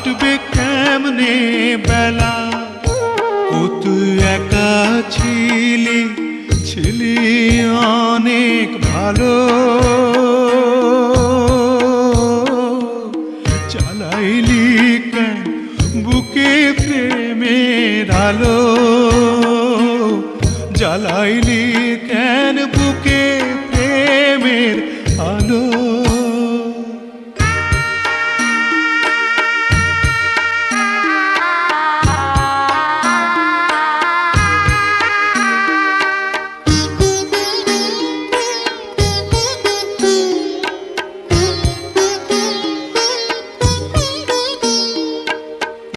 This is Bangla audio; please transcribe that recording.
কাটবে কেমনে বেলা, ও তুই একা ছিলি, ছিলি অনেক ভালো, চালাইলি কেন বুকে প্রেমের আলো, জ্বালাইলি কেন বুকে প্রেমের আলো।